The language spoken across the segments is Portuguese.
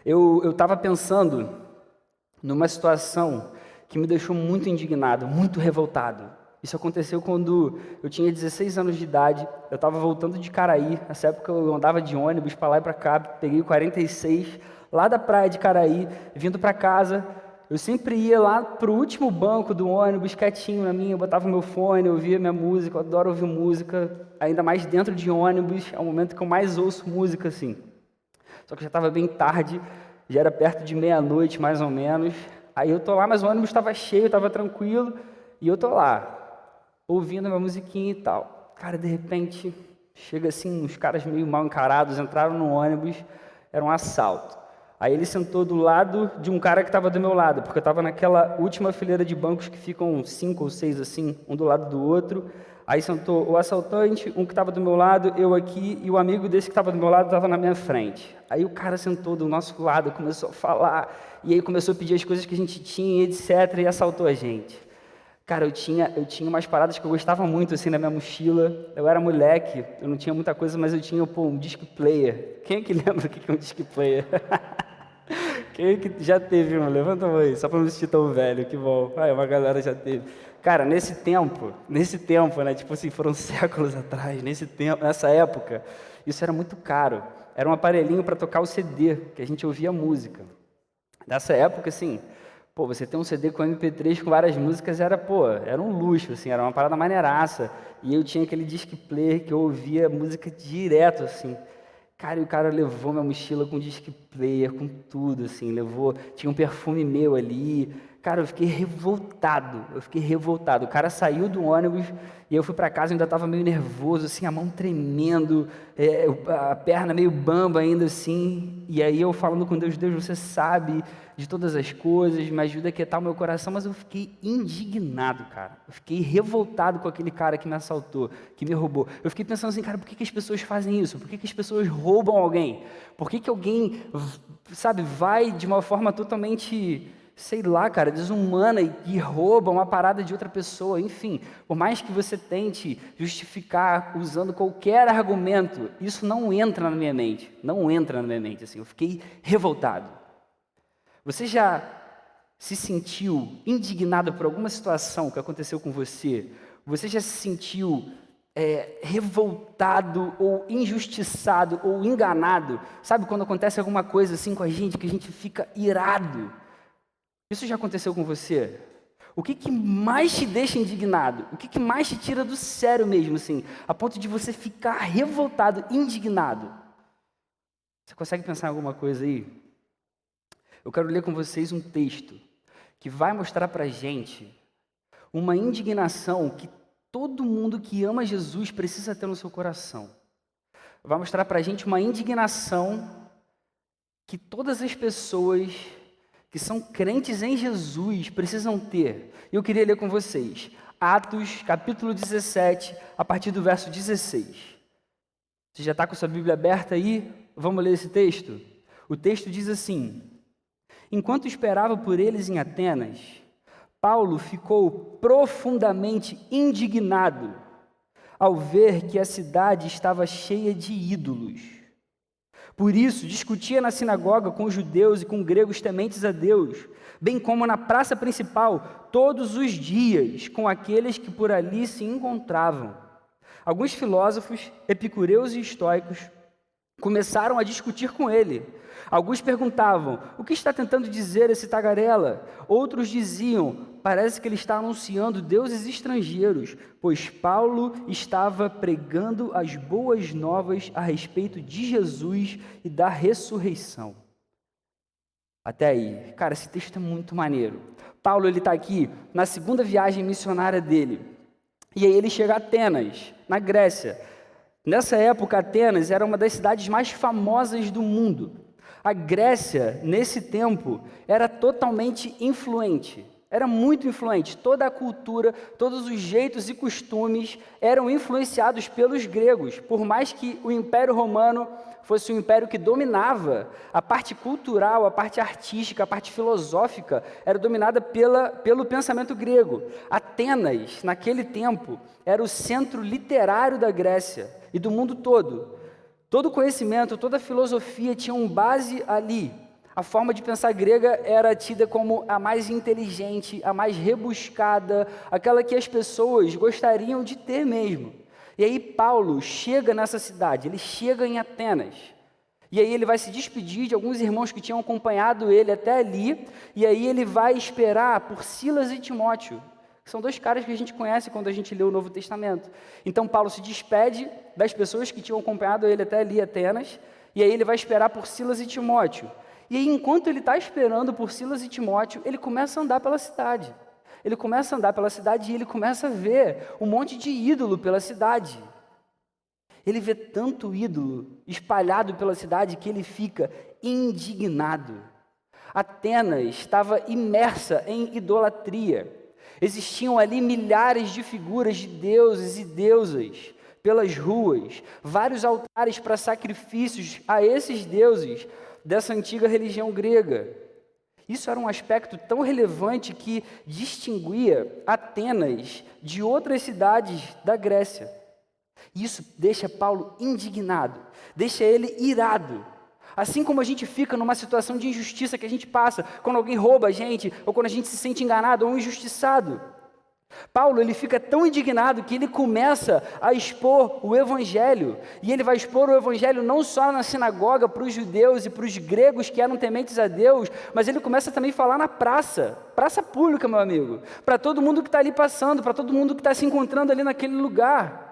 Eu estava pensando numa situação que me deixou muito indignado, muito revoltado. Isso aconteceu quando eu tinha 16 anos de idade, eu estava voltando de Caraí. Nessa época eu andava de ônibus para lá e para cá, peguei o 46, lá da praia de Caraí, vindo para casa. Eu sempre ia lá pro último banco do ônibus, quietinho na minha, eu botava meu fone, eu ouvia minha música, eu adoro ouvir música, ainda mais dentro de ônibus, é o momento que eu mais ouço música, assim. Só que já estava bem tarde, já era perto de meia-noite, mais ou menos. Aí eu tô lá, mas o ônibus estava cheio, estava tranquilo, e eu tô lá, ouvindo minha musiquinha e tal. Cara, de repente, chega assim, uns caras meio mal encarados, entraram no ônibus, era um assalto. Aí ele sentou do lado de um cara que estava do meu lado, porque eu estava naquela última fileira de bancos que ficam 5 ou 6 assim, um do lado do outro. Aí sentou o assaltante, um que estava do meu lado, eu aqui, e o amigo desse que estava do meu lado estava na minha frente. Aí o cara sentou do nosso lado, começou a falar, e aí começou a pedir as coisas que a gente tinha, etc., e assaltou a gente. Cara, eu tinha umas paradas que eu gostava muito, assim, na minha mochila. Eu era moleque, eu não tinha muita coisa, mas eu tinha, um disc player. Quem é que lembra o que é um disc player? Quem é que já teve um? Levanta a mão aí, só para não me sentir tão velho, que bom. Ah, uma galera já teve. Cara, nesse tempo, né, tipo assim, foram séculos atrás, nessa época, isso era muito caro. Era um aparelhinho para tocar o CD, que a gente ouvia música. Nessa época, assim, você ter um CD com MP3 com várias músicas era um luxo, assim, era uma parada maneiraça. E eu tinha aquele disc player que eu ouvia música direto, assim. Cara, e o cara levou minha mochila com disc player, com tudo, assim, tinha um perfume meu ali. Cara, eu fiquei revoltado. O cara saiu do ônibus e eu fui para casa, ainda estava meio nervoso, assim, a mão tremendo, a perna meio bamba ainda, assim. E aí eu falando com Deus, Deus, você sabe de todas as coisas, me ajuda a quietar o meu coração, mas eu fiquei indignado, cara. Eu fiquei revoltado com aquele cara que me assaltou, que me roubou. Eu fiquei pensando assim, cara, por que as pessoas fazem isso? Por que as pessoas roubam alguém? Por que alguém, sabe, vai de uma forma totalmente, sei lá, cara, desumana e rouba uma parada de outra pessoa? Enfim, por mais que você tente justificar usando qualquer argumento, isso não entra na minha mente. Não entra na minha mente, assim. Eu fiquei revoltado. Você já se sentiu indignado por alguma situação que aconteceu com você? Você já se sentiu revoltado ou injustiçado ou enganado? Sabe quando acontece alguma coisa assim com a gente que a gente fica irado? Isso já aconteceu com você? O que mais te deixa indignado? O que mais te tira do sério mesmo, assim, a ponto de você ficar revoltado, indignado? Você consegue pensar em alguma coisa aí? Eu quero ler com vocês um texto que vai mostrar para a gente uma indignação que todo mundo que ama Jesus precisa ter no seu coração. Vai mostrar para a gente uma indignação que todas as pessoas que são crentes em Jesus precisam ter. Eu queria ler com vocês Atos, capítulo 17, a partir do verso 16. Você já está com sua Bíblia aberta aí? Vamos ler esse texto? O texto diz assim: enquanto esperava por eles em Atenas, Paulo ficou profundamente indignado ao ver que a cidade estava cheia de ídolos. Por isso, discutia na sinagoga com os judeus e com gregos tementes a Deus, bem como na praça principal, todos os dias, com aqueles que por ali se encontravam. Alguns filósofos, epicureus e estoicos, começaram a discutir com ele. Alguns perguntavam: o que está tentando dizer esse tagarela? Outros diziam: parece que ele está anunciando deuses estrangeiros, pois Paulo estava pregando as boas novas a respeito de Jesus e da ressurreição. Até aí, cara, esse texto é muito maneiro. Paulo, ele está aqui na segunda viagem missionária dele. E aí ele chega a Atenas, na Grécia. Nessa época, Atenas era uma das cidades mais famosas do mundo. A Grécia, nesse tempo, era totalmente influente, era muito influente. Toda a cultura, todos os jeitos e costumes eram influenciados pelos gregos. Por mais que o Império Romano fosse um império que dominava, a parte cultural, a parte artística, a parte filosófica, era dominada pelo pensamento grego. Atenas, naquele tempo, era o centro literário da Grécia e do mundo todo. Todo conhecimento, toda filosofia tinham base ali. A forma de pensar grega era tida como a mais inteligente, a mais rebuscada, aquela que as pessoas gostariam de ter mesmo. E aí Paulo chega nessa cidade, ele chega em Atenas. E aí ele vai se despedir de alguns irmãos que tinham acompanhado ele até ali, e aí ele vai esperar por Silas e Timóteo, que são dois caras que a gente conhece quando a gente lê o Novo Testamento. Então Paulo se despede das pessoas que tinham acompanhado ele até ali, Atenas, e aí ele vai esperar por Silas e Timóteo. E aí, enquanto ele está esperando por Silas e Timóteo, ele começa a andar pela cidade. Ele começa a andar pela cidade e ele começa a ver um monte de ídolo pela cidade. Ele vê tanto ídolo espalhado pela cidade que ele fica indignado. Atenas estava imersa em idolatria. Existiam ali milhares de figuras de deuses e deusas pelas ruas, vários altares para sacrifícios a esses deuses dessa antiga religião grega. Isso era um aspecto tão relevante que distinguia Atenas de outras cidades da Grécia. Isso deixa Paulo indignado, deixa ele irado. Assim como a gente fica numa situação de injustiça que a gente passa, quando alguém rouba a gente, ou quando a gente se sente enganado ou injustiçado. Paulo, ele fica tão indignado que ele começa a expor o evangelho, e ele vai expor o evangelho não só na sinagoga para os judeus e para os gregos que eram tementes a Deus, mas ele começa também a falar na praça pública, meu amigo, para todo mundo que está ali passando, para todo mundo que está se encontrando ali naquele lugar.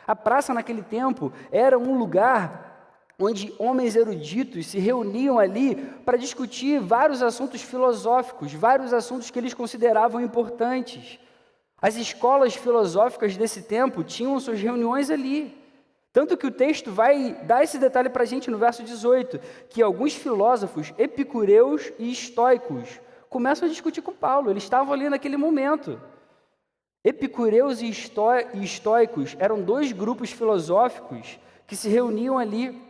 A praça naquele tempo era um lugar onde homens eruditos se reuniam ali para discutir vários assuntos filosóficos, vários assuntos que eles consideravam importantes. As escolas filosóficas desse tempo tinham suas reuniões ali. Tanto que o texto vai dar esse detalhe para a gente no verso 18, que alguns filósofos epicureus e estoicos começam a discutir com Paulo, eles estavam ali naquele momento. Epicureus e estoicos eram dois grupos filosóficos que se reuniam ali.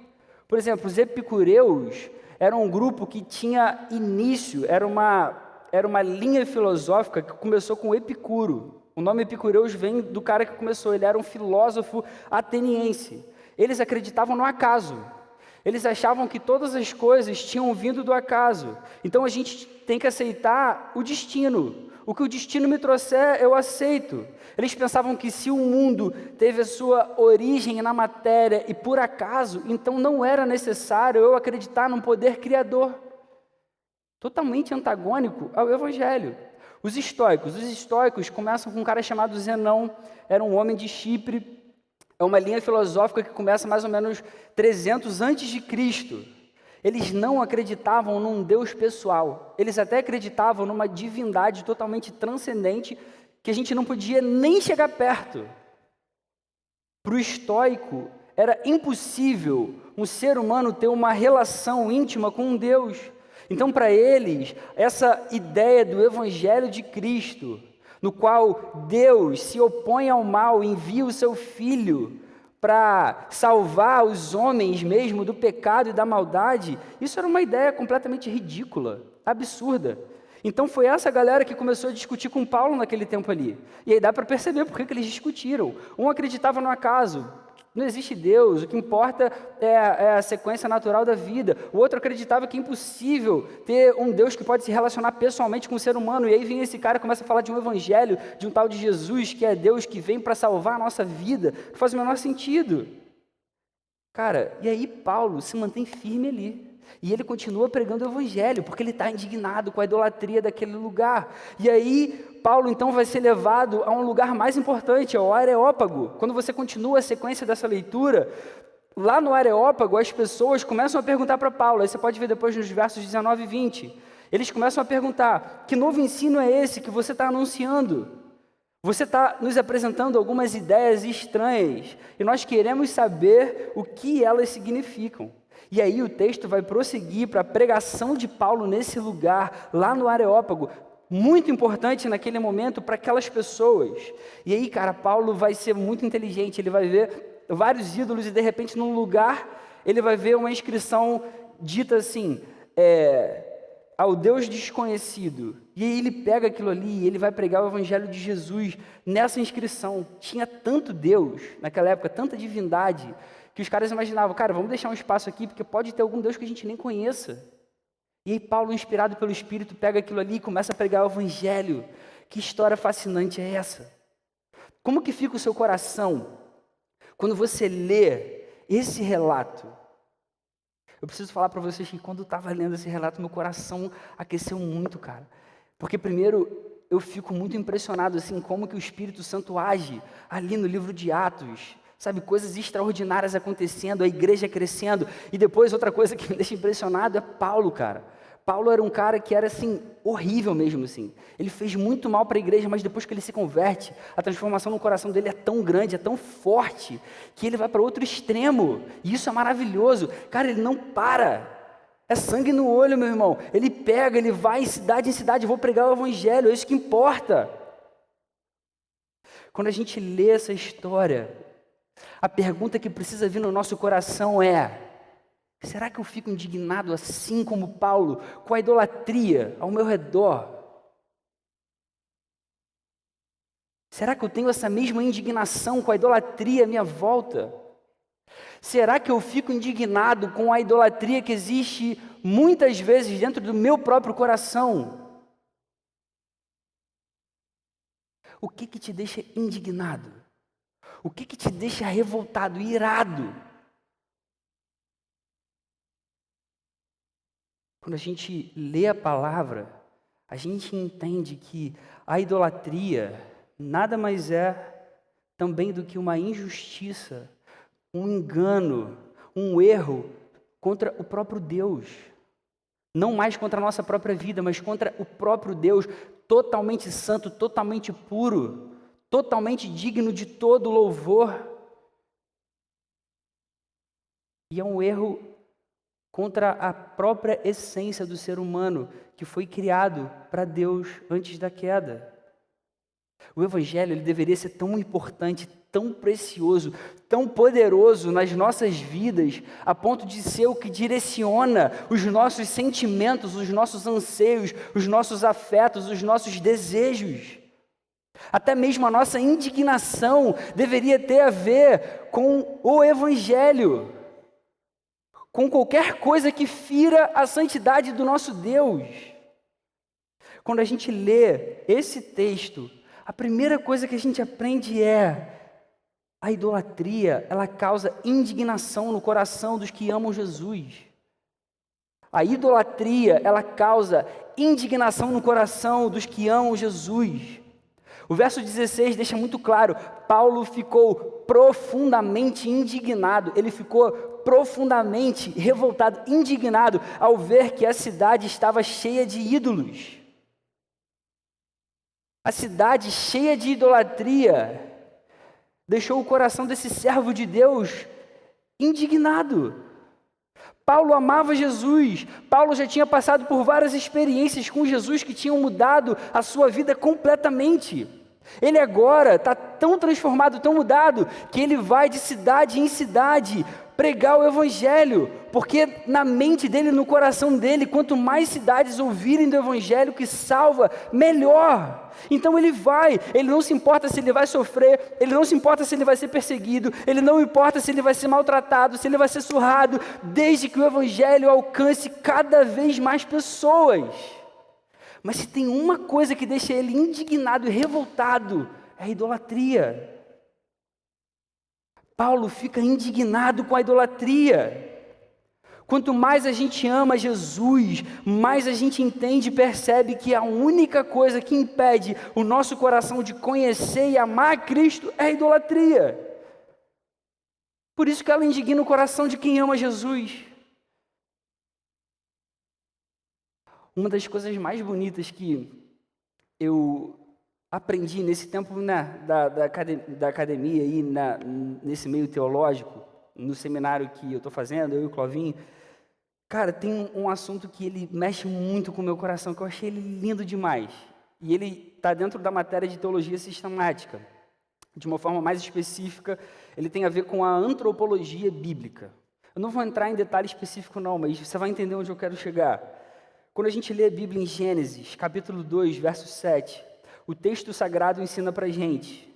Por exemplo, os epicureus eram um grupo que tinha início, era uma linha filosófica que começou com Epicuro. O nome Epicureus vem do cara que começou, ele era um filósofo ateniense. Eles acreditavam no acaso. Eles achavam que todas as coisas tinham vindo do acaso. Então a gente tem que aceitar o destino. O que o destino me trouxer, eu aceito. Eles pensavam que se o mundo teve a sua origem na matéria e por acaso, então não era necessário eu acreditar num poder criador. Totalmente antagônico ao Evangelho. Os estoicos começam com um cara chamado Zenão, era um homem de Chipre, é uma linha filosófica que começa mais ou menos 300 antes de Cristo. Eles não acreditavam num Deus pessoal, eles até acreditavam numa divindade totalmente transcendente que a gente não podia nem chegar perto. Para o estoico, era impossível um ser humano ter uma relação íntima com um Deus. Então, para eles, essa ideia do Evangelho de Cristo, no qual Deus se opõe ao mal, envia o seu Filho para salvar os homens mesmo do pecado e da maldade, isso era uma ideia completamente ridícula, absurda. Então foi essa galera que começou a discutir com Paulo naquele tempo ali. E aí dá para perceber por que eles discutiram. Um acreditava no acaso, não existe Deus, o que importa é a sequência natural da vida. O outro acreditava que é impossível ter um Deus que pode se relacionar pessoalmente com o ser humano. E aí vem esse cara e começa a falar de um evangelho, de um tal de Jesus, que é Deus que vem para salvar a nossa vida, que faz o menor sentido. Cara, e aí Paulo se mantém firme ali. E ele continua pregando o evangelho, porque ele está indignado com a idolatria daquele lugar. E aí, Paulo então vai ser levado a um lugar mais importante, ao Areópago. Quando você continua a sequência dessa leitura, lá no Areópago, as pessoas começam a perguntar para Paulo, aí você pode ver depois nos versos 19 e 20. Eles começam a perguntar, que novo ensino é esse que você está anunciando? Você está nos apresentando algumas ideias estranhas, e nós queremos saber o que elas significam. E aí o texto vai prosseguir para a pregação de Paulo nesse lugar, lá no Areópago, muito importante naquele momento para aquelas pessoas. E aí, cara, Paulo vai ser muito inteligente, ele vai ver vários ídolos e de repente num lugar, ele vai ver uma inscrição dita assim, ao Deus desconhecido. E aí ele pega aquilo ali e ele vai pregar o evangelho de Jesus nessa inscrição. Tinha tanto Deus naquela época, tanta divindade, que os caras imaginavam, cara, vamos deixar um espaço aqui, porque pode ter algum Deus que a gente nem conheça. E aí Paulo, inspirado pelo Espírito, pega aquilo ali e começa a pregar o Evangelho. Que história fascinante é essa? Como que fica o seu coração quando você lê esse relato? Eu preciso falar para vocês que quando eu estava lendo esse relato, meu coração aqueceu muito, cara. Porque primeiro, eu fico muito impressionado, assim, como que o Espírito Santo age ali no livro de Atos. Sabe, coisas extraordinárias acontecendo, a igreja crescendo. E depois, outra coisa que me deixa impressionado é Paulo, cara. Paulo era um cara que era, assim, horrível mesmo, assim. Ele fez muito mal para a igreja, mas depois que ele se converte, a transformação no coração dele é tão grande, é tão forte, que ele vai para outro extremo. E isso é maravilhoso. Cara, ele não para. É sangue no olho, meu irmão. Ele pega, ele vai em cidade, vou pregar o Evangelho, é isso que importa. Quando a gente lê essa história, a pergunta que precisa vir no nosso coração é: será que eu fico indignado assim como Paulo, com a idolatria ao meu redor? Será que eu tenho essa mesma indignação com a idolatria à minha volta? Será que eu fico indignado com a idolatria que existe muitas vezes dentro do meu próprio coração? O que te deixa indignado? O que te deixa revoltado, irado? Quando a gente lê a palavra, a gente entende que a idolatria nada mais é também do que uma injustiça, um engano, um erro contra o próprio Deus. Não mais contra a nossa própria vida, mas contra o próprio Deus, totalmente santo, totalmente puro, totalmente digno de todo louvor. E é um erro contra a própria essência do ser humano, que foi criado para Deus antes da queda. O Evangelho, ele deveria ser tão importante, tão precioso, tão poderoso nas nossas vidas, a ponto de ser o que direciona os nossos sentimentos, os nossos anseios, os nossos afetos, os nossos desejos. Até mesmo a nossa indignação deveria ter a ver com o Evangelho, com qualquer coisa que fira a santidade do nosso Deus. Quando a gente lê esse texto, a primeira coisa que a gente aprende é: a idolatria, ela causa indignação no coração dos que amam Jesus. A idolatria, ela causa indignação no coração dos que amam Jesus. O verso 16 deixa muito claro: Paulo ficou profundamente indignado, ele ficou profundamente revoltado, indignado, ao ver que a cidade estava cheia de ídolos. A cidade cheia de idolatria deixou o coração desse servo de Deus indignado. Paulo amava Jesus, Paulo já tinha passado por várias experiências com Jesus que tinham mudado a sua vida completamente. Ele agora está tão transformado, tão mudado, que ele vai de cidade em cidade pregar o Evangelho, porque na mente dele, no coração dele, quanto mais cidades ouvirem do Evangelho que salva, melhor. Então ele vai, ele não se importa se ele vai sofrer, ele não se importa se ele vai ser perseguido, ele não importa se ele vai ser maltratado, se ele vai ser surrado, desde que o Evangelho alcance cada vez mais pessoas. Mas se tem uma coisa que deixa ele indignado e revoltado, é a idolatria. Paulo fica indignado com a idolatria. Quanto mais a gente ama Jesus, mais a gente entende e percebe que a única coisa que impede o nosso coração de conhecer e amar Cristo é a idolatria. Por isso que ela indigna o coração de quem ama Jesus. Uma das coisas mais bonitas que eu aprendi nesse tempo, né, da academia, aí, nesse meio teológico, no seminário que eu estou fazendo, eu e o Clovinho, cara, tem um assunto que ele mexe muito com o meu coração, que eu achei ele lindo demais. E ele está dentro da matéria de teologia sistemática. De uma forma mais específica, ele tem a ver com a antropologia bíblica. Eu não vou entrar em detalhe específico não, mas você vai entender onde eu quero chegar. Quando a gente lê a Bíblia em Gênesis, capítulo 2, verso 7, o texto sagrado ensina para a gente: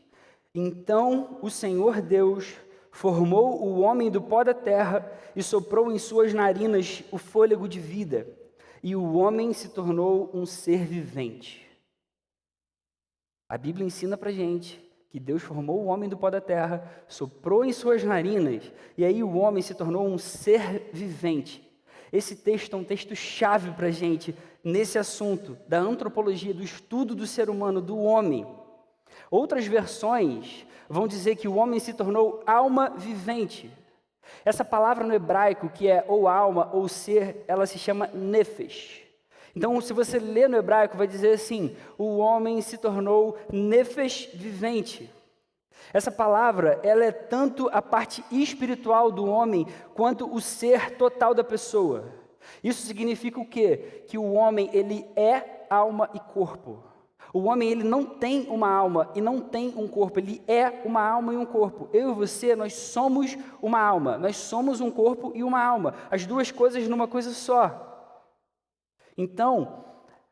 então o Senhor Deus formou o homem do pó da terra e soprou em suas narinas o fôlego de vida, e o homem se tornou um ser vivente. A Bíblia ensina pra gente que Deus formou o homem do pó da terra, soprou em suas narinas, e aí o homem se tornou um ser vivente. Esse texto é um texto-chave para a gente nesse assunto da antropologia, do estudo do ser humano, do homem. Outras versões vão dizer que o homem se tornou alma vivente. Essa palavra no hebraico, que é ou alma ou ser, ela se chama nefesh. Então, se você ler no hebraico, vai dizer assim: o homem se tornou nefesh vivente. Essa palavra, ela é tanto a parte espiritual do homem, quanto o ser total da pessoa. Isso significa o quê? Que o homem, ele é alma e corpo. O homem, ele não tem uma alma e não tem um corpo, ele é uma alma e um corpo. Eu e você, nós somos uma alma, nós somos um corpo e uma alma. As duas coisas numa coisa só. Então,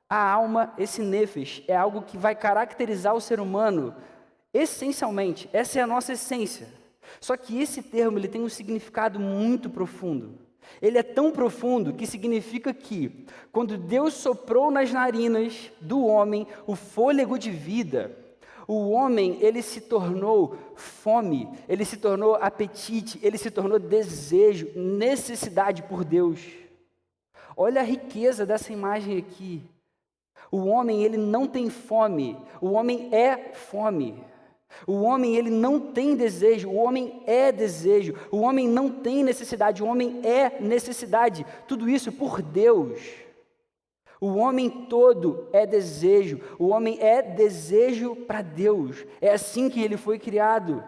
a alma, esse nefesh, é algo que vai caracterizar o ser humano essencialmente. Essa é a nossa essência. Só que esse termo, ele tem um significado muito profundo. Ele é tão profundo que significa que, quando Deus soprou nas narinas do homem o fôlego de vida, o homem, ele se tornou fome, ele se tornou apetite, ele se tornou desejo, necessidade por Deus. Olha a riqueza dessa imagem aqui. O homem, ele não tem fome, o homem é fome. O homem, ele não tem desejo, o homem é desejo. O homem não tem necessidade, o homem é necessidade. Tudo isso por Deus. O homem todo é desejo, o homem é desejo para Deus. É assim que ele foi criado.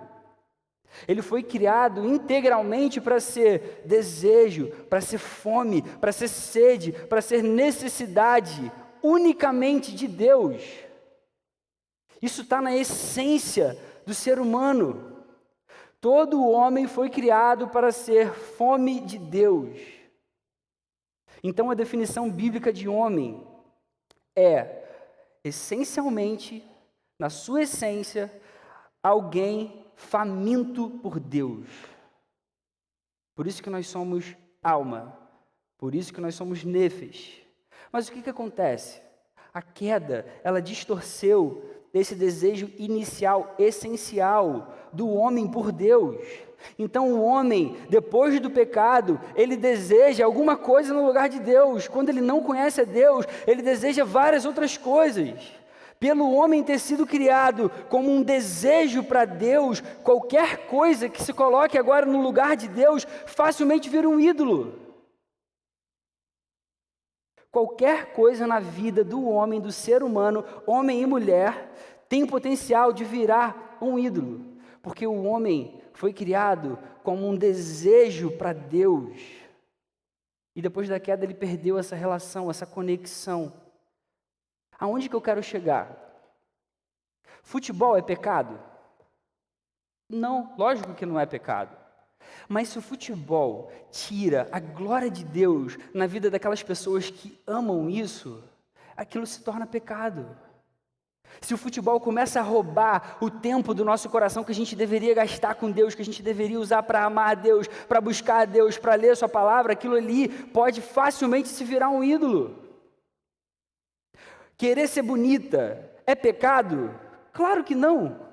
Ele foi criado integralmente para ser desejo, para ser fome, para ser sede, para ser necessidade, unicamente de Deus. Isso está na essência do ser humano. Todo homem foi criado para ser fome de Deus. Então a definição bíblica de homem é, essencialmente, na sua essência, alguém faminto por Deus. Por isso que nós somos alma, por isso que nós somos nefesh. Mas o que acontece? A queda, ela distorceu esse desejo inicial, essencial do homem por Deus. Então o homem, depois do pecado, ele deseja alguma coisa no lugar de Deus. Quando ele não conhece a Deus, ele deseja várias outras coisas. Pelo homem ter sido criado como um desejo para Deus, qualquer coisa que se coloque agora no lugar de Deus, facilmente vira um ídolo. Qualquer coisa na vida do homem, do ser humano, homem e mulher, tem o potencial de virar um ídolo. Porque o homem foi criado como um desejo para Deus. E depois da queda ele perdeu essa relação, essa conexão. Aonde que eu quero chegar? Futebol é pecado? Não, lógico que não é pecado. Mas se o futebol tira a glória de Deus na vida daquelas pessoas que amam isso, aquilo se torna pecado. Se o futebol começa a roubar o tempo do nosso coração que a gente deveria gastar com Deus, que a gente deveria usar para amar a Deus, para buscar a Deus, para ler a sua palavra, aquilo ali pode facilmente se virar um ídolo. Querer ser bonita é pecado? Claro que não.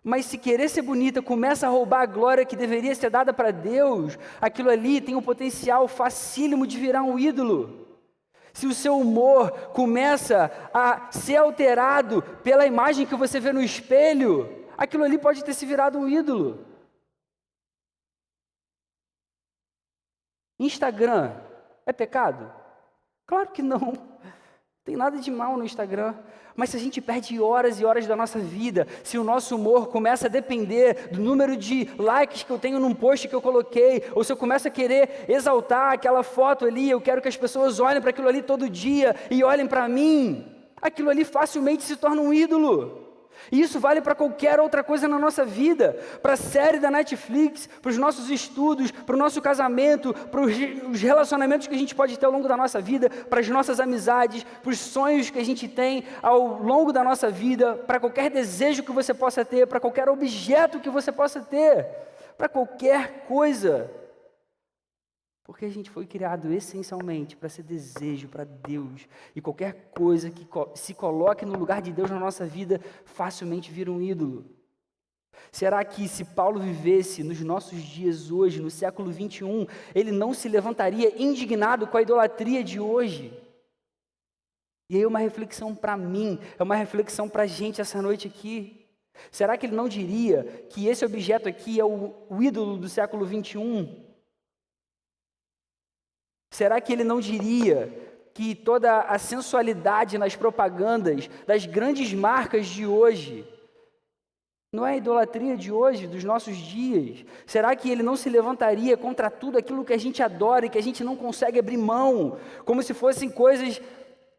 Mas se querer ser bonita começa a roubar a glória que deveria ser dada para Deus, aquilo ali tem um potencial facílimo de virar um ídolo. Se o seu humor começa a ser alterado pela imagem que você vê no espelho, aquilo ali pode ter se virado um ídolo. Instagram é pecado? Claro que não. Não tem nada de mal no Instagram. Mas se a gente perde horas e horas da nossa vida, se o nosso humor começa a depender do número de likes que eu tenho num post que eu coloquei, ou se eu começo a querer exaltar aquela foto ali, eu quero que as pessoas olhem para aquilo ali todo dia e olhem para mim, aquilo ali facilmente se torna um ídolo. E isso vale para qualquer outra coisa na nossa vida, para a série da Netflix, para os nossos estudos, para o nosso casamento, para os relacionamentos que a gente pode ter ao longo da nossa vida, para as nossas amizades, para os sonhos que a gente tem ao longo da nossa vida, para qualquer desejo que você possa ter, para qualquer objeto que você possa ter, para qualquer coisa. Porque a gente foi criado essencialmente para ser desejo para Deus. E qualquer coisa que se coloque no lugar de Deus na nossa vida, facilmente vira um ídolo. Será que se Paulo vivesse nos nossos dias hoje, no século 21, ele não se levantaria indignado com a idolatria de hoje? E aí é uma reflexão para mim, é uma reflexão para a gente essa noite aqui. Será que ele não diria que esse objeto aqui é o ídolo do século 21? Será que ele não diria que toda a sensualidade nas propagandas das grandes marcas de hoje não é a idolatria de hoje, dos nossos dias? Será que ele não se levantaria contra tudo aquilo que a gente adora e que a gente não consegue abrir mão, como se fossem coisas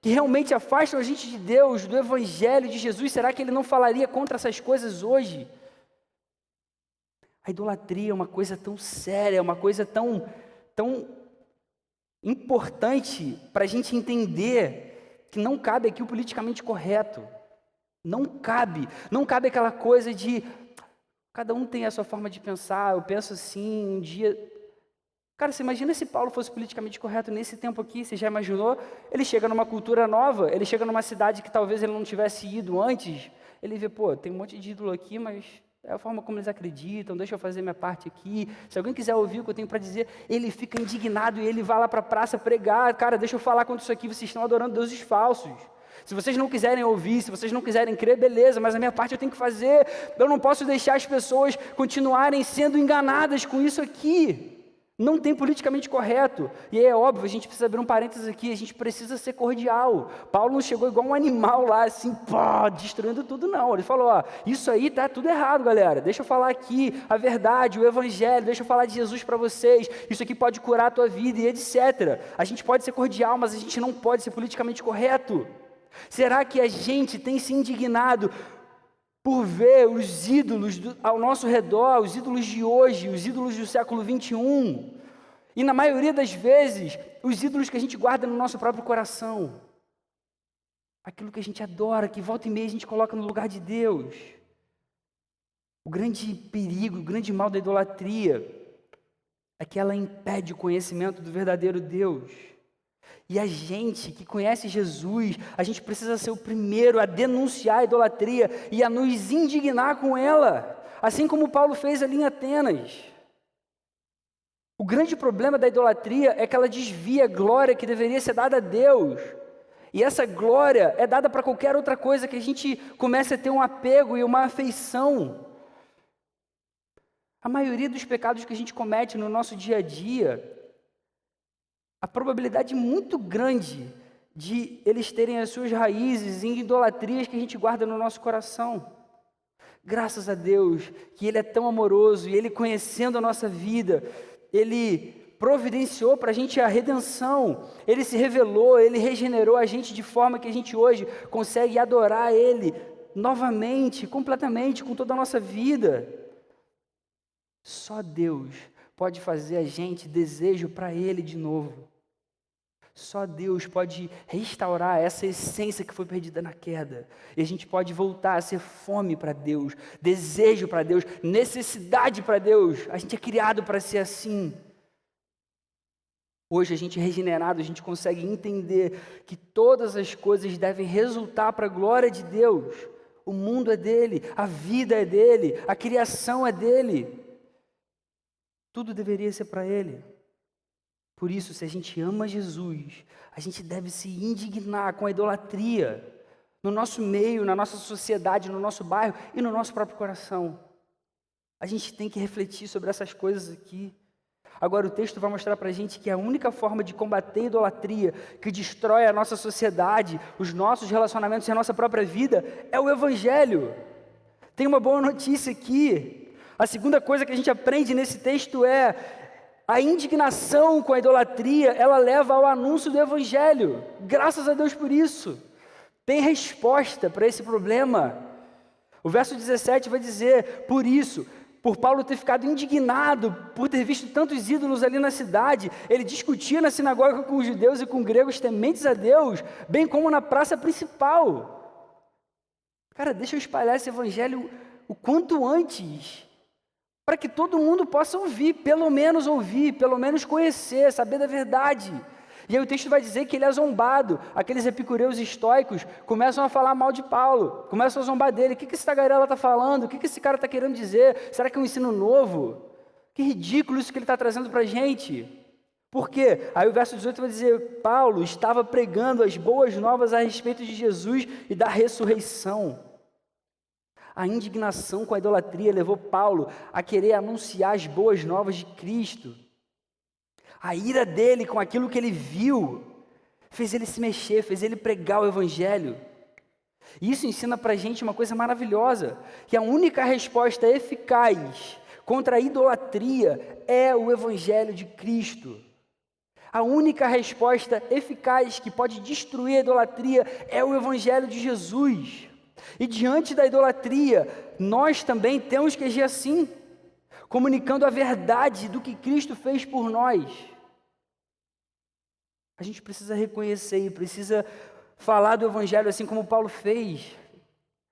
que realmente afastam a gente de Deus, do Evangelho de Jesus? Será que ele não falaria contra essas coisas hoje? A idolatria é uma coisa tão séria, é uma coisa tão importante para a gente entender que não cabe aqui o politicamente correto. Não cabe aquela coisa de cada um tem a sua forma de pensar, eu penso assim, um dia... Cara, você imagina se Paulo fosse politicamente correto nesse tempo aqui, você já imaginou? Ele chega numa cultura nova, ele chega numa cidade que talvez ele não tivesse ido antes, ele vê, tem um monte de ídolo aqui, mas... é a forma como eles acreditam, deixa eu fazer minha parte aqui. Se alguém quiser ouvir o que eu tenho para dizer, ele fica indignado e ele vai lá para a praça pregar. Cara, deixa eu falar contra isso aqui, vocês estão adorando deuses falsos. Se vocês não quiserem ouvir, se vocês não quiserem crer, beleza, mas a minha parte eu tenho que fazer. Eu não posso deixar as pessoas continuarem sendo enganadas com isso aqui. Não tem politicamente correto. E aí é óbvio, a gente precisa abrir um parênteses aqui, a gente precisa ser cordial. Paulo não chegou igual um animal lá, assim, destruindo tudo, não. Ele falou, isso aí tá tudo errado, galera. Deixa eu falar aqui a verdade, o evangelho, deixa eu falar de Jesus para vocês. Isso aqui pode curar a tua vida e etc. A gente pode ser cordial, mas a gente não pode ser politicamente correto. Será que a gente tem se indignado por ver os ídolos ao nosso redor, os ídolos de hoje, os ídolos do século 21, e na maioria das vezes, os ídolos que a gente guarda no nosso próprio coração, aquilo que a gente adora, que volta e meia a gente coloca no lugar de Deus. O grande perigo, o grande mal da idolatria é que ela impede o conhecimento do verdadeiro Deus. E a gente que conhece Jesus, a gente precisa ser o primeiro a denunciar a idolatria e a nos indignar com ela, assim como Paulo fez ali em Atenas. O grande problema da idolatria é que ela desvia a glória que deveria ser dada a Deus. E essa glória é dada para qualquer outra coisa que a gente comece a ter um apego e uma afeição. A maioria dos pecados que a gente comete no nosso dia a dia, a probabilidade muito grande de eles terem as suas raízes em idolatrias que a gente guarda no nosso coração. Graças a Deus que Ele é tão amoroso e Ele, conhecendo a nossa vida, Ele providenciou para a gente a redenção. Ele se revelou, Ele regenerou a gente de forma que a gente hoje consegue adorar Ele novamente, completamente, com toda a nossa vida. Só Deus pode fazer a gente desejo para Ele de novo. Só Deus pode restaurar essa essência que foi perdida na queda. E a gente pode voltar a ser fome para Deus, desejo para Deus, necessidade para Deus. A gente é criado para ser assim. Hoje a gente é regenerado, a gente consegue entender que todas as coisas devem resultar para a glória de Deus. O mundo é dele, a vida é dele, a criação é dele. Tudo deveria ser para ele. Por isso, se a gente ama Jesus, a gente deve se indignar com a idolatria no nosso meio, na nossa sociedade, no nosso bairro e no nosso próprio coração. A gente tem que refletir sobre essas coisas aqui. Agora, o texto vai mostrar para a gente que a única forma de combater a idolatria que destrói a nossa sociedade, os nossos relacionamentos e a nossa própria vida é o Evangelho. Tem uma boa notícia aqui. A segunda coisa que a gente aprende nesse texto é a indignação com a idolatria, ela leva ao anúncio do Evangelho. Graças a Deus por isso. Tem resposta para esse problema. O verso 17 vai dizer, por isso, por Paulo ter ficado indignado, por ter visto tantos ídolos ali na cidade, ele discutia na sinagoga com os judeus e com gregos tementes a Deus, bem como na praça principal. Cara, deixa eu espalhar esse evangelho o quanto antes, para que todo mundo possa ouvir, pelo menos conhecer, saber da verdade. E aí o texto vai dizer que ele é zombado. Aqueles epicureus estoicos começam a falar mal de Paulo, começam a zombar dele. O que esse tagarela está falando? O que esse cara está querendo dizer? Será que é um ensino novo? Que ridículo isso que ele está trazendo para a gente. Por quê? Aí o verso 18 vai dizer, Paulo estava pregando as boas novas a respeito de Jesus e da ressurreição. A indignação com a idolatria levou Paulo a querer anunciar as boas novas de Cristo. A ira dele com aquilo que ele viu fez ele se mexer, fez ele pregar o evangelho. E isso ensina para a gente uma coisa maravilhosa, que a única resposta eficaz contra a idolatria é o evangelho de Cristo. A única resposta eficaz que pode destruir a idolatria é o evangelho de Jesus. E diante da idolatria, nós também temos que agir assim, comunicando a verdade do que Cristo fez por nós. A gente precisa reconhecer e precisa falar do evangelho assim como Paulo fez.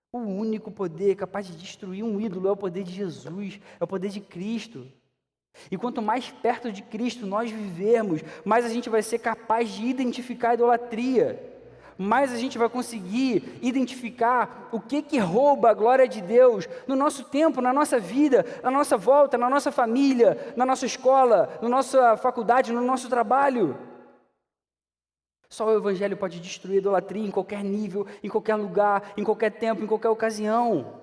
O único poder capaz de destruir um ídolo é o poder de Jesus, é o poder de Cristo. E quanto mais perto de Cristo nós vivermos, mais a gente vai ser capaz de identificar a idolatria. Mais a gente vai conseguir identificar o que rouba a glória de Deus no nosso tempo, na nossa vida, na nossa volta, na nossa família, na nossa escola, na nossa faculdade, no nosso trabalho. Só o evangelho pode destruir a idolatria em qualquer nível, em qualquer lugar, em qualquer tempo, em qualquer ocasião.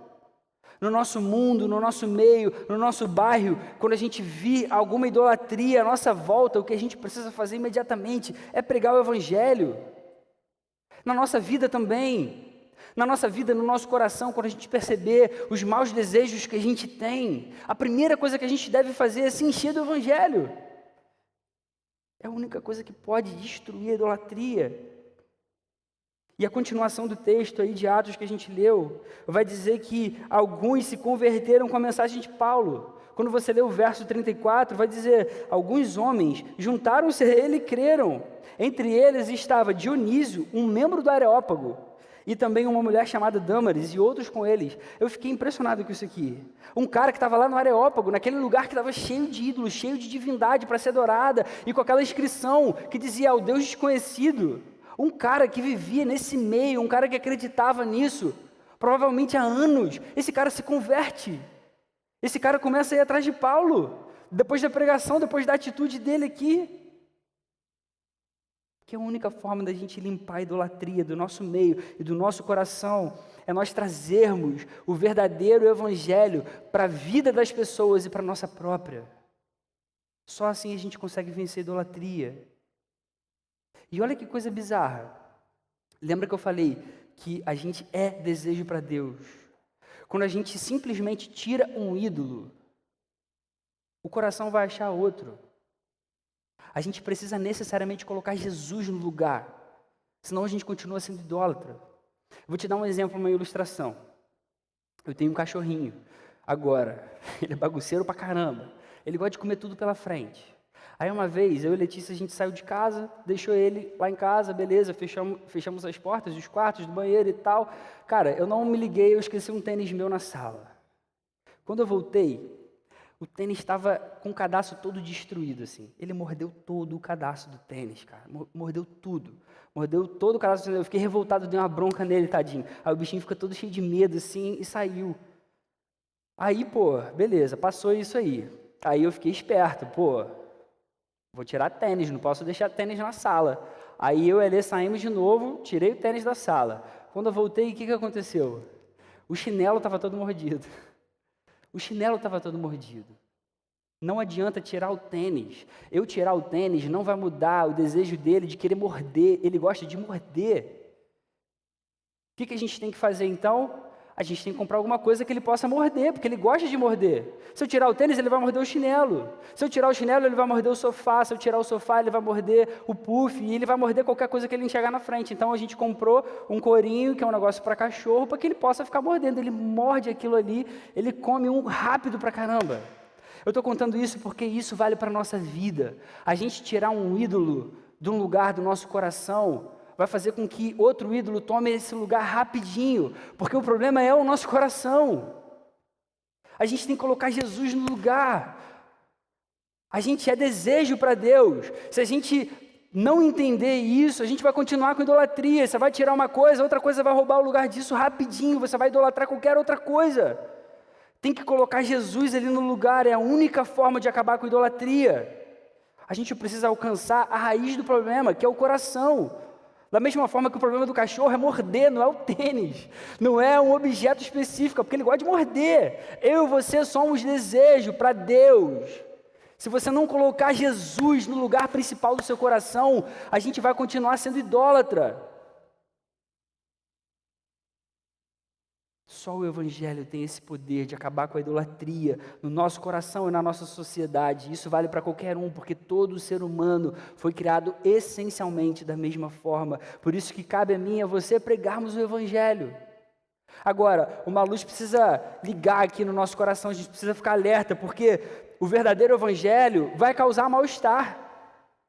No nosso mundo, no nosso meio, no nosso bairro, quando a gente vir alguma idolatria à nossa volta, o que a gente precisa fazer imediatamente é pregar o evangelho. Na nossa vida também, na nossa vida, no nosso coração, quando a gente perceber os maus desejos que a gente tem, a primeira coisa que a gente deve fazer é se encher do evangelho. É a única coisa que pode destruir a idolatria. E a continuação do texto aí de Atos que a gente leu, vai dizer que alguns se converteram com a mensagem de Paulo. Quando você lê o verso 34, vai dizer, alguns homens juntaram-se a ele e creram. Entre eles estava Dionísio, um membro do Areópago, e também uma mulher chamada Dâmaris, e outros com eles. Eu fiquei impressionado com isso aqui. Um cara que estava lá no Areópago, naquele lugar que estava cheio de ídolos, cheio de divindade para ser adorada, e com aquela inscrição que dizia ao Deus desconhecido. Um cara que vivia nesse meio, um cara que acreditava nisso, provavelmente há anos, esse cara se converte. Esse cara começa a ir atrás de Paulo, depois da pregação, depois da atitude dele aqui. Que a única forma da gente limpar a idolatria do nosso meio e do nosso coração é nós trazermos o verdadeiro evangelho para a vida das pessoas e para a nossa própria. Só assim a gente consegue vencer a idolatria. E olha que coisa bizarra. Lembra que eu falei que a gente é desejo para Deus? Quando a gente simplesmente tira um ídolo, o coração vai achar outro. A gente precisa necessariamente colocar Jesus no lugar, senão a gente continua sendo idólatra. Vou te dar um exemplo, uma ilustração. Eu tenho um cachorrinho, agora, ele é bagunceiro pra caramba, ele gosta de comer tudo pela frente. Aí uma vez, eu e Letícia, a gente saiu de casa, deixou ele lá em casa, beleza, fechamos as portas dos quartos, do banheiro e tal. Cara, eu não me liguei, eu esqueci um tênis meu na sala. Quando eu voltei, o tênis estava com o cadastro todo destruído, assim. Ele mordeu todo o cadastro do tênis, cara. Mordeu tudo. Mordeu todo o cadastro do tênis. Eu fiquei revoltado, dei uma bronca nele, tadinho. Aí o bichinho fica todo cheio de medo, assim, e saiu. Aí, pô, beleza, passou isso aí. Aí eu fiquei esperto, pô, vou tirar tênis, não posso deixar tênis na sala. Aí eu e ele saímos de novo, tirei o tênis da sala. Quando eu voltei, o que aconteceu? O chinelo estava todo mordido. O chinelo estava todo mordido. Não adianta tirar o tênis. Eu tirar o tênis não vai mudar o desejo dele de querer morder. Ele gosta de morder. O que a gente tem que fazer então? A gente tem que comprar alguma coisa que ele possa morder, porque ele gosta de morder. Se eu tirar o tênis, ele vai morder o chinelo. Se eu tirar o chinelo, ele vai morder o sofá. Se eu tirar o sofá, ele vai morder o puff. E ele vai morder qualquer coisa que ele enxergar na frente. Então a gente comprou um corinho, que é um negócio para cachorro, para que ele possa ficar mordendo. Ele morde aquilo ali, ele come um rápido pra caramba. Eu estou contando isso porque isso vale para a nossa vida. A gente tirar um ídolo de um lugar do nosso coração vai fazer com que outro ídolo tome esse lugar rapidinho, porque o problema é o nosso coração. A gente tem que colocar Jesus no lugar. A gente é desejo para Deus. Se a gente não entender isso, a gente vai continuar com idolatria. Você vai tirar uma coisa, outra coisa vai roubar o lugar disso rapidinho, você vai idolatrar qualquer outra coisa. Tem que colocar Jesus ali no lugar, é a única forma de acabar com a idolatria. A gente precisa alcançar a raiz do problema, que é o coração. Da mesma forma que o problema do cachorro é morder, não é o tênis, não é um objeto específico, porque ele gosta de morder. Eu e você somos desejo para Deus. Se você não colocar Jesus no lugar principal do seu coração, a gente vai continuar sendo idólatra. Só o Evangelho tem esse poder de acabar com a idolatria no nosso coração e na nossa sociedade. Isso vale para qualquer um, porque todo ser humano foi criado essencialmente da mesma forma. Por isso que cabe a mim e a você pregarmos o Evangelho. Agora, uma luz precisa ligar aqui no nosso coração, a gente precisa ficar alerta, porque o verdadeiro Evangelho vai causar mal-estar.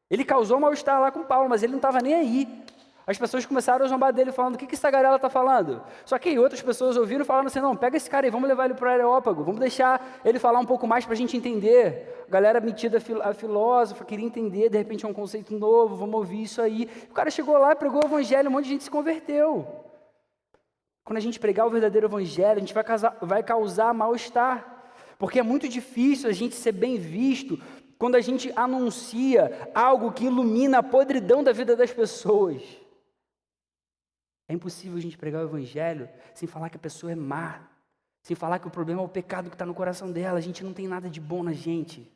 Ele causou mal-estar lá com Paulo, mas ele não estava nem aí. As pessoas começaram a zombar dele, falando, o que essa garela está falando? Só que outras pessoas ouviram e falaram assim, não, pega esse cara aí, vamos levar ele para o Areópago, vamos deixar ele falar um pouco mais para a gente entender. A galera metida a filósofa, queria entender, de repente é um conceito novo, vamos ouvir isso aí. O cara chegou lá, pregou o Evangelho, um monte de gente se converteu. Quando a gente pregar o verdadeiro Evangelho, a gente vai causar mal-estar, porque é muito difícil a gente ser bem visto quando a gente anuncia algo que ilumina a podridão da vida das pessoas. É impossível a gente pregar o Evangelho sem falar que a pessoa é má, sem falar que o problema é o pecado que está no coração dela. A gente não tem nada de bom na gente.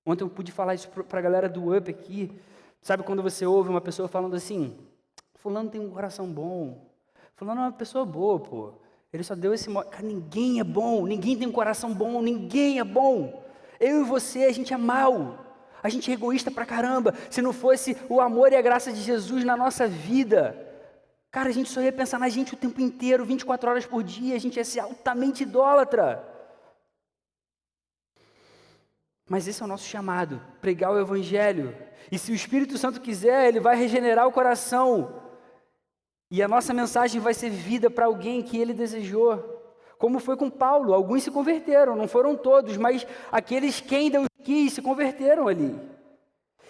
Ontem eu pude falar isso para a galera do UP aqui. Sabe quando você ouve uma pessoa falando assim, fulano tem um coração bom, fulano é uma pessoa boa, pô. Ele só deu esse... Cara, ninguém é bom, ninguém tem um coração bom, ninguém é bom. Eu e você, a gente é mau. A gente é egoísta pra caramba. Se não fosse o amor e a graça de Jesus na nossa vida... Cara, a gente só ia pensar na gente o tempo inteiro, 24 horas por dia, a gente ia ser altamente idólatra. Mas esse é o nosso chamado, pregar o Evangelho. E se o Espírito Santo quiser, ele vai regenerar o coração. E a nossa mensagem vai ser vida para alguém que ele desejou. Como foi com Paulo, alguns se converteram, não foram todos, mas aqueles quem Deus quis se converteram ali.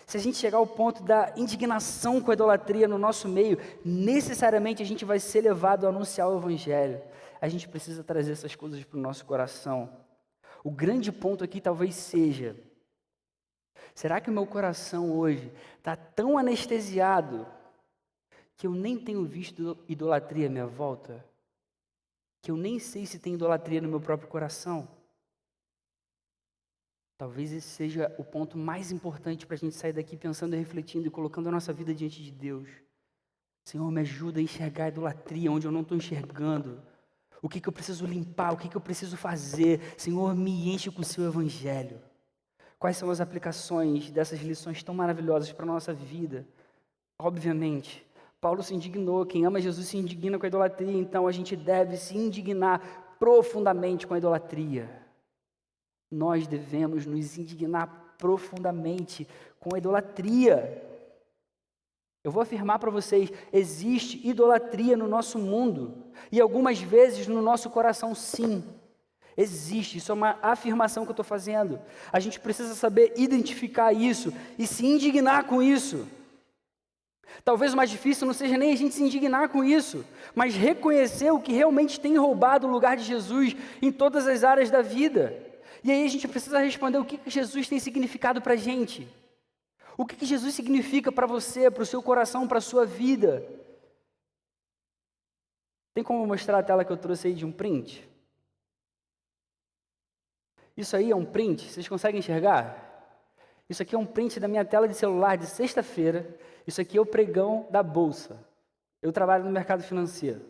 Se a gente chegar ao ponto da indignação com a idolatria no nosso meio, necessariamente a gente vai ser levado a anunciar o Evangelho. A gente precisa trazer essas coisas para o nosso coração. O grande ponto aqui talvez seja, será que o meu coração hoje está tão anestesiado que eu nem tenho visto idolatria à minha volta? Que eu nem sei se tem idolatria no meu próprio coração? Talvez esse seja o ponto mais importante para a gente sair daqui pensando e refletindo e colocando a nossa vida diante de Deus. Senhor, me ajuda a enxergar a idolatria onde eu não estou enxergando. O que eu preciso limpar, o que eu preciso fazer. Senhor, me enche com o seu Evangelho. Quais são as aplicações dessas lições tão maravilhosas para a nossa vida? Obviamente, Paulo se indignou. Quem ama Jesus se indigna com a idolatria, então a gente deve se indignar profundamente com a idolatria. Nós devemos nos indignar profundamente com a idolatria. Eu vou afirmar para vocês, existe idolatria no nosso mundo. E algumas vezes no nosso coração, sim. Existe, isso é uma afirmação que eu estou fazendo. A gente precisa saber identificar isso e se indignar com isso. Talvez o mais difícil não seja nem a gente se indignar com isso, mas reconhecer o que realmente tem roubado o lugar de Jesus em todas as áreas da vida. E aí a gente precisa responder o que Jesus tem significado para a gente. O que Jesus significa para você, para o seu coração, para a sua vida. Tem como mostrar a tela que eu trouxe aí de um print? Isso aí é um print, vocês conseguem enxergar? Isso aqui é um print da minha tela de celular de sexta-feira. Isso aqui é o pregão da Bolsa. Eu trabalho no mercado financeiro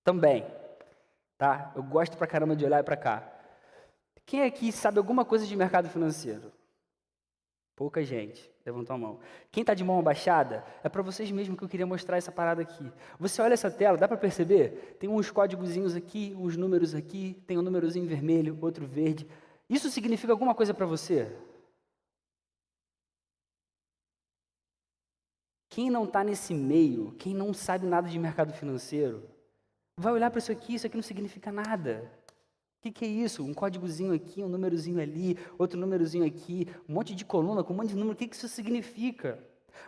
também. tá? Eu gosto pra caramba de olhar pra cá. Quem aqui sabe alguma coisa de mercado financeiro? Pouca gente. Levantou a mão. Quem está de mão abaixada, é para vocês mesmos que eu queria mostrar essa parada aqui. Você olha essa tela, dá para perceber? Tem uns códigozinhos aqui, uns números aqui, tem um númerozinho vermelho, outro verde. Isso significa alguma coisa para você? Quem não está nesse meio, quem não sabe nada de mercado financeiro, vai olhar para isso aqui não significa nada. O que é isso? Um códigozinho aqui, um númerozinho ali, outro númerozinho aqui, um monte de coluna com um monte de número. O que isso significa?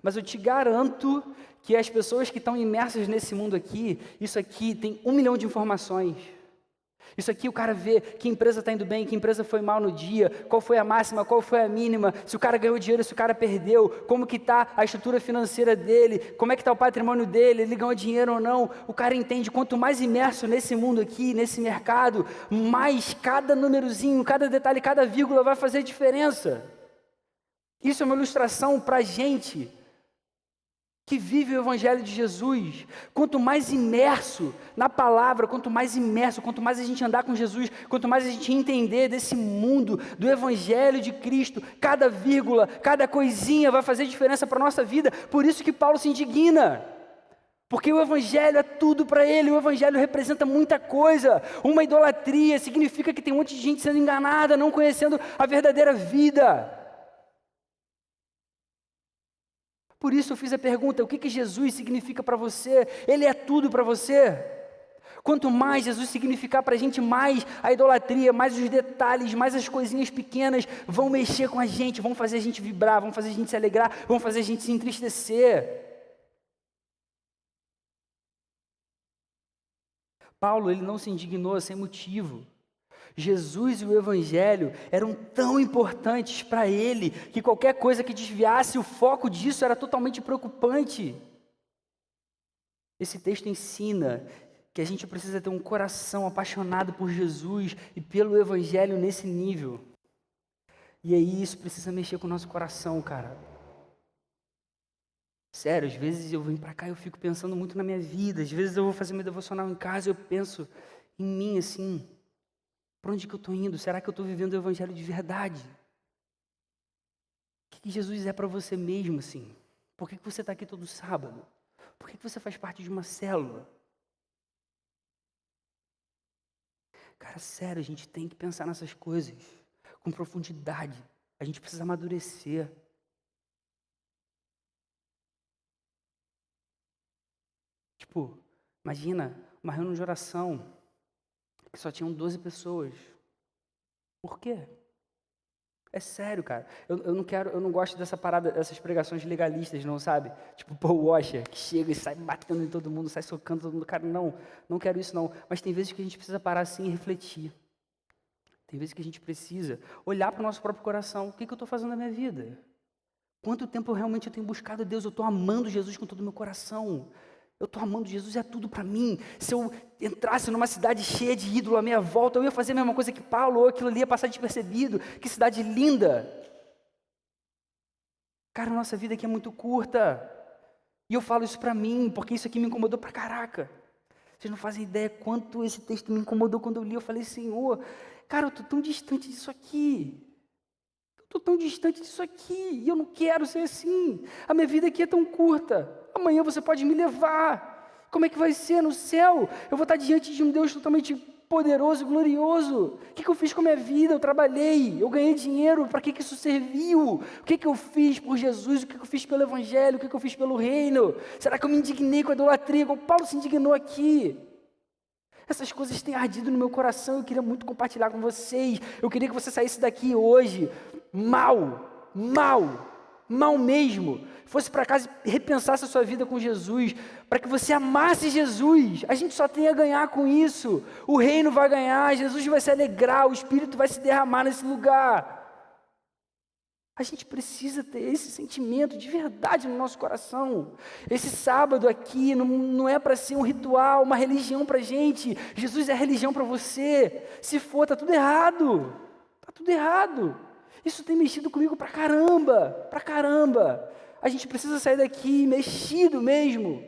Mas eu te garanto que as pessoas que estão imersas nesse mundo aqui, isso aqui tem 1 milhão de informações. Isso aqui o cara vê que empresa está indo bem, que empresa foi mal no dia, qual foi a máxima, qual foi a mínima, se o cara ganhou dinheiro, se o cara perdeu, como que está a estrutura financeira dele, como é que está o patrimônio dele, ele ganhou dinheiro ou não. O cara entende, quanto mais imerso nesse mundo aqui, nesse mercado, mais cada númerozinho, cada detalhe, cada vírgula vai fazer diferença. Isso é uma ilustração para a gente que vive o Evangelho de Jesus. Quanto mais imerso na palavra, quanto mais a gente andar com Jesus, quanto mais a gente entender desse mundo, do Evangelho de Cristo, cada vírgula, cada coisinha vai fazer diferença para a nossa vida. Por isso que Paulo se indigna. Porque o Evangelho é tudo para ele, o Evangelho representa muita coisa. Uma idolatria significa que tem um monte de gente sendo enganada, não conhecendo a verdadeira vida. Por isso eu fiz a pergunta, o que Jesus significa para você? Ele é tudo para você? Quanto mais Jesus significar para a gente, mais a idolatria, mais os detalhes, mais as coisinhas pequenas vão mexer com a gente, vão fazer a gente vibrar, vão fazer a gente se alegrar, vão fazer a gente se entristecer. Paulo, ele não se indignou sem motivo. Jesus e o Evangelho eram tão importantes para ele, que qualquer coisa que desviasse o foco disso era totalmente preocupante. Esse texto ensina que a gente precisa ter um coração apaixonado por Jesus e pelo Evangelho nesse nível. E aí isso precisa mexer com o nosso coração, cara. Sério, às vezes eu venho para cá e eu fico pensando muito na minha vida, às vezes eu vou fazer meu devocional em casa e eu penso em mim assim, para onde que eu estou indo? Será que eu estou vivendo o Evangelho de verdade? O que Jesus é para você mesmo assim? Por que você está aqui todo sábado? Por que você faz parte de uma célula? Cara, sério, a gente tem que pensar nessas coisas com profundidade. A gente precisa amadurecer. Tipo, imagina uma reunião de oração que só tinham 12 pessoas. Por quê? É sério, cara. Eu não gosto dessa parada, dessas pregações legalistas, não, sabe? Tipo Paul Washer, que chega e sai batendo em todo mundo, sai socando todo mundo. Cara, não quero isso não. Mas tem vezes que a gente precisa parar assim e refletir. Tem vezes que a gente precisa olhar para o nosso próprio coração. O que eu estou fazendo na minha vida? Quanto tempo eu tenho buscado a Deus? Eu estou amando Jesus com todo o meu coração. Eu estou amando Jesus, é tudo para mim. Se eu entrasse numa cidade cheia de ídolo à minha volta, eu ia fazer a mesma coisa que Paulo, ou aquilo ali ia passar despercebido. Que cidade linda! Cara, a nossa vida aqui é muito curta. E eu falo isso para mim, porque isso aqui me incomodou pra caraca. Vocês não fazem ideia quanto esse texto me incomodou quando eu li. Eu falei, Senhor, cara, eu estou tão distante disso aqui. E eu não quero ser assim. A minha vida aqui é tão curta. Amanhã você pode me levar. Como é que vai ser no céu? Eu vou estar diante de um Deus totalmente poderoso, glorioso. O que eu fiz com a minha vida? Eu trabalhei, eu ganhei dinheiro. Para que isso serviu? O que eu fiz por Jesus? O que eu fiz pelo Evangelho? O que eu fiz pelo reino? Será que eu me indignei com a idolatria? Como Paulo se indignou aqui? Essas coisas têm ardido no meu coração, eu queria muito compartilhar com vocês. Eu queria que você saísse daqui hoje mal mesmo. Fosse para casa e repensasse a sua vida com Jesus, para que você amasse Jesus. A gente só tem a ganhar com isso. O reino vai ganhar, Jesus vai se alegrar, o Espírito vai se derramar nesse lugar. A gente precisa ter esse sentimento de verdade no nosso coração. Esse sábado aqui não é para ser um ritual, uma religião para a gente. Jesus é religião para você. Se for, está tudo errado. Está tudo errado. Isso tem mexido comigo pra caramba. A gente precisa sair daqui mexido mesmo.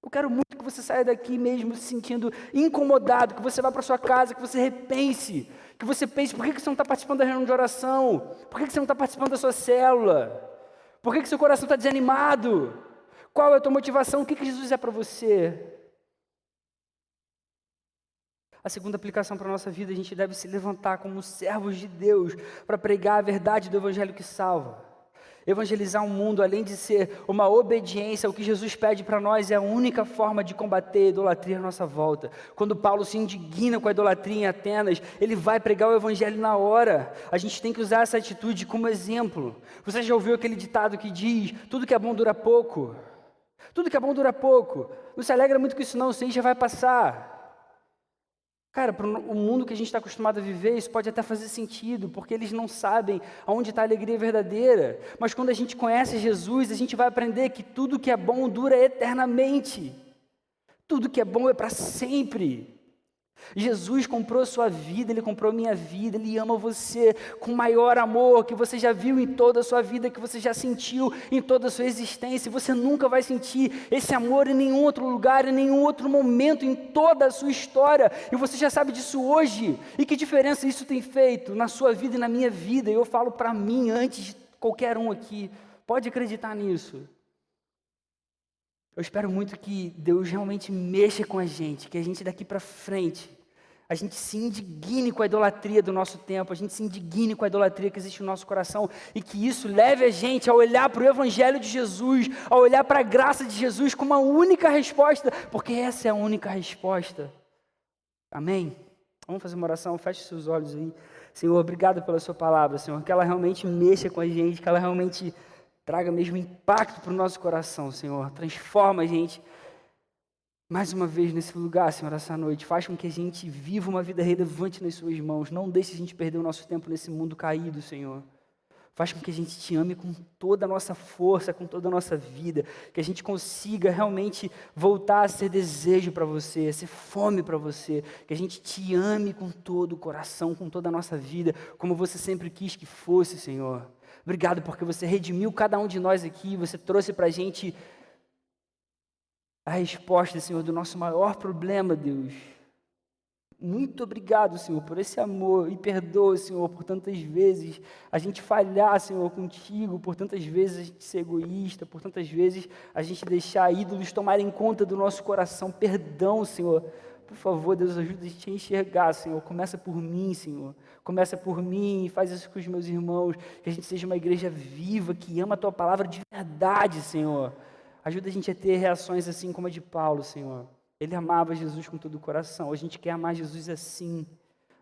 Eu quero muito que você saia daqui mesmo se sentindo incomodado, que você vá para sua casa, que você repense, que você pense, por que você não está participando da reunião de oração? Por que você não está participando da sua célula? Por que seu coração está desanimado? Qual é a tua motivação? O que Jesus é para você? A segunda aplicação para a nossa vida, a gente deve se levantar como servos de Deus para pregar a verdade do Evangelho que salva. Evangelizar o mundo, além de ser uma obediência ao que Jesus pede para nós, é a única forma de combater a idolatria à nossa volta. Quando Paulo se indigna com a idolatria em Atenas, ele vai pregar o Evangelho na hora. A gente tem que usar essa atitude como exemplo. Você já ouviu aquele ditado que diz, tudo que é bom dura pouco? Tudo que é bom dura pouco. Não se alegra muito com isso não, isso aí já vai passar. Cara, para o mundo que a gente está acostumado a viver, isso pode até fazer sentido, porque eles não sabem aonde está a alegria verdadeira. Mas quando a gente conhece Jesus, a gente vai aprender que tudo que é bom dura eternamente. Tudo que é bom é para sempre. Jesus comprou a sua vida, Ele comprou a minha vida, Ele ama você com o maior amor que você já viu em toda a sua vida, que você já sentiu em toda a sua existência. Você nunca vai sentir esse amor em nenhum outro lugar, em nenhum outro momento, em toda a sua história. E você já sabe disso hoje. E que diferença isso tem feito na sua vida e na minha vida? E eu falo para mim, antes de qualquer um aqui, pode acreditar nisso. Eu espero muito que Deus realmente mexa com a gente, que a gente daqui para frente, a gente se indigne com a idolatria do nosso tempo, a gente se indigne com a idolatria que existe no nosso coração e que isso leve a gente a olhar para o Evangelho de Jesus, a olhar para a graça de Jesus como a única resposta, porque essa é a única resposta. Amém? Vamos fazer uma oração, feche seus olhos aí. Senhor, obrigado pela sua palavra, Senhor, que ela realmente mexa com a gente, que ela realmente traga mesmo impacto para o nosso coração, Senhor. Transforma a gente mais uma vez nesse lugar, Senhor, essa noite. Faz com que a gente viva uma vida relevante nas suas mãos. Não deixe a gente perder o nosso tempo nesse mundo caído, Senhor. Faz com que a gente te ame com toda a nossa força, com toda a nossa vida. Que a gente consiga realmente voltar a ser desejo para você, a ser fome para você. Que a gente te ame com todo o coração, com toda a nossa vida, como você sempre quis que fosse, Senhor. Obrigado porque você redimiu cada um de nós aqui, você trouxe para a gente a resposta, Senhor, do nosso maior problema, Deus. Muito obrigado, Senhor, por esse amor e perdoa, Senhor, por tantas vezes a gente falhar, Senhor, contigo, por tantas vezes a gente ser egoísta, por tantas vezes a gente deixar ídolos tomarem conta do nosso coração. Perdão, Senhor. Por favor, Deus, ajuda a gente a enxergar, Senhor. Começa por mim, Senhor. Começa por mim e faz isso com os meus irmãos. Que a gente seja uma igreja viva, que ama a Tua palavra de verdade, Senhor. Ajuda a gente a ter reações assim como a de Paulo, Senhor. Ele amava Jesus com todo o coração. A gente quer amar Jesus assim.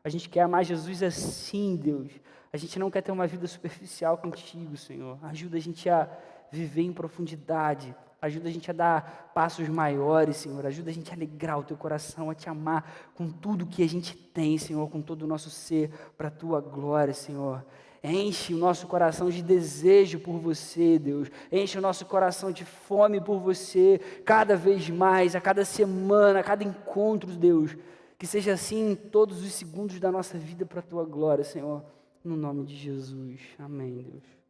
A gente quer amar Jesus assim, Deus. A gente não quer ter uma vida superficial contigo, Senhor. Ajuda a gente a viver em profundidade. Ajuda a gente a dar passos maiores, Senhor. Ajuda a gente a alegrar o Teu coração, a Te amar com tudo que a gente tem, Senhor, com todo o nosso ser, para a Tua glória, Senhor. Enche o nosso coração de desejo por Você, Deus. Enche o nosso coração de fome por Você, cada vez mais, a cada semana, a cada encontro, Deus. Que seja assim em todos os segundos da nossa vida para a Tua glória, Senhor. No nome de Jesus. Amém, Deus.